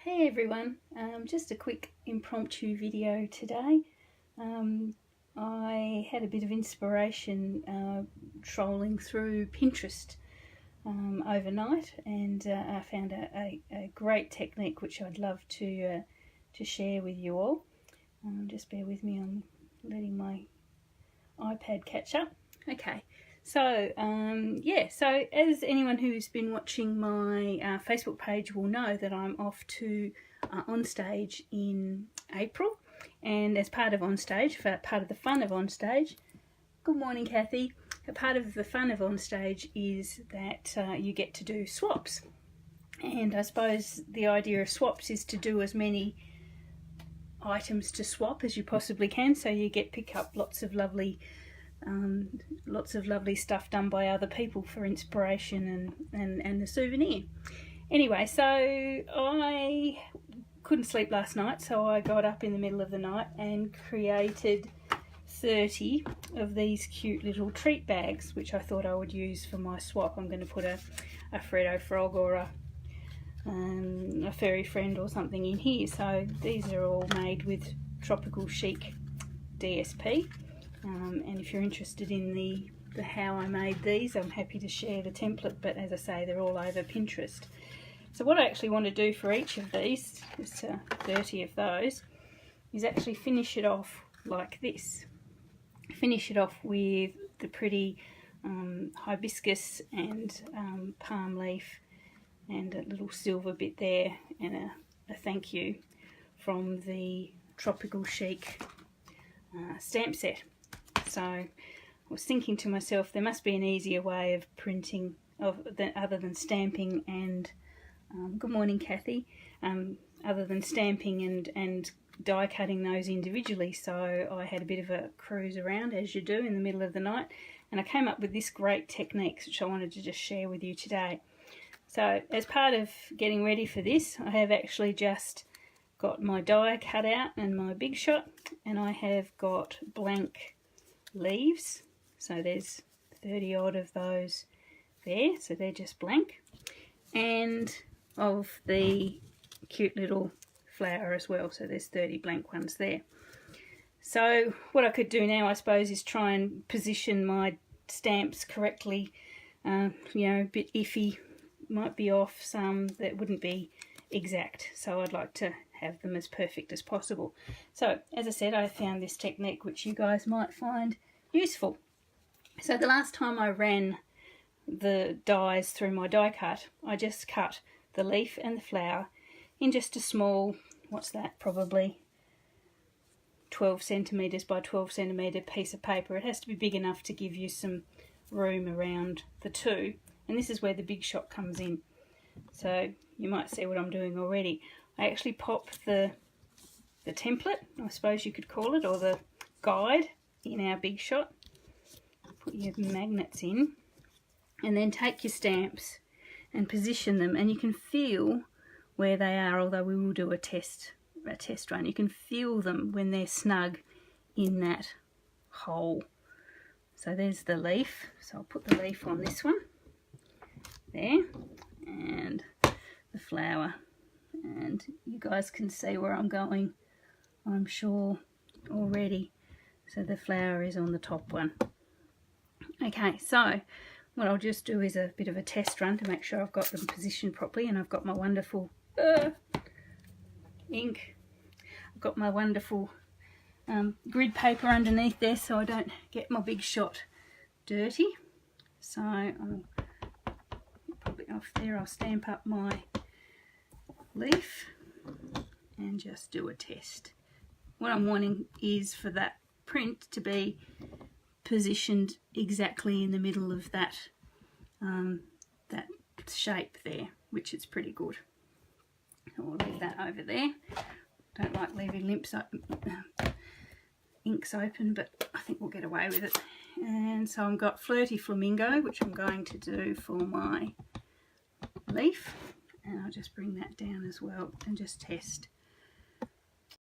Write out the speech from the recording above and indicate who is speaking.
Speaker 1: Hey everyone, just a quick impromptu video today. I had a bit of inspiration trolling through Pinterest overnight, and I found a great technique which I'd love to share with you all. Just bear with me, I'm letting my iPad catch up. Okay. So so as anyone who's been watching my Facebook page will know, that I'm off to Onstage in April, and as part of Onstage, part of the fun of Onstage, good morning Kathy, part of the fun of Onstage is that you get to do swaps, and I suppose the idea of swaps is to do as many items to swap as you possibly can, so you pick up lots of lovely stuff done by other people for inspiration and a souvenir. Anyway, so I couldn't sleep last night, so I got up in the middle of the night and created 30 of these cute little treat bags, which I thought I would use for my swap. I'm going to put a Freddo frog or a fairy friend or something in here. So these are all made with Tropical Chic DSP. And if you're interested in the how I made these, I'm happy to share the template, but as I say, they're all over Pinterest. So what I actually want to do for each of these, just 30 of those, is actually finish it off like this. Finish it off with the pretty hibiscus and palm leaf and a little silver bit there, and a thank you from the Tropical Chic stamp set. So I was thinking to myself, there must be an easier way of printing other than stamping and good morning Kathy, other than stamping and die cutting those individually. So I had a bit of a cruise around, as you do, in the middle of the night, and I came up with this great technique which I wanted to just share with you today. So as part of getting ready for this, I have actually just got my die cut out and my Big Shot, and I have got blank leaves. So there's 30 odd of those there, so they're just blank, and of the cute little flower as well, so there's 30 blank ones there. So what I could do now, I suppose, is try and position my stamps correctly. You know, a bit iffy, might be off some, that wouldn't be exact, so I'd like to have them as perfect as possible. So as I said, I found this technique which you guys might find useful. So the last time I ran the dies through my die cut, I just cut the leaf and the flower in just a small, what's that, probably 12 centimetres by 12 centimetre piece of paper. It has to be big enough to give you some room around the two, and this is where the Big Shot comes in. So you might see what I'm doing already. I actually pop the template, I suppose you could call it, or the guide, in our Big Shot. Put your magnets in, and then take your stamps and position them, and you can feel where they are, although we will do a test run. You can feel them when they're snug in that hole. So there's the leaf, so I'll put the leaf on this one there, and the flower, and you guys can see where I'm going, I'm sure, already. So the flower is on the top one. Okay, so what I'll just do is a bit of a test run to make sure I've got them positioned properly, and I've got my wonderful ink. I've got my wonderful grid paper underneath there so I don't get my Big Shot dirty. So I'll probably off there, I'll stamp up my leaf and just do a test. What I'm wanting is for that print to be positioned exactly in the middle of that that shape there, which is pretty good. I'll leave that over there. Don't like leaving inks open, but I think we'll get away with it. And so I've got Flirty Flamingo, which I'm going to do for my leaf, and I'll just bring that down as well and just test.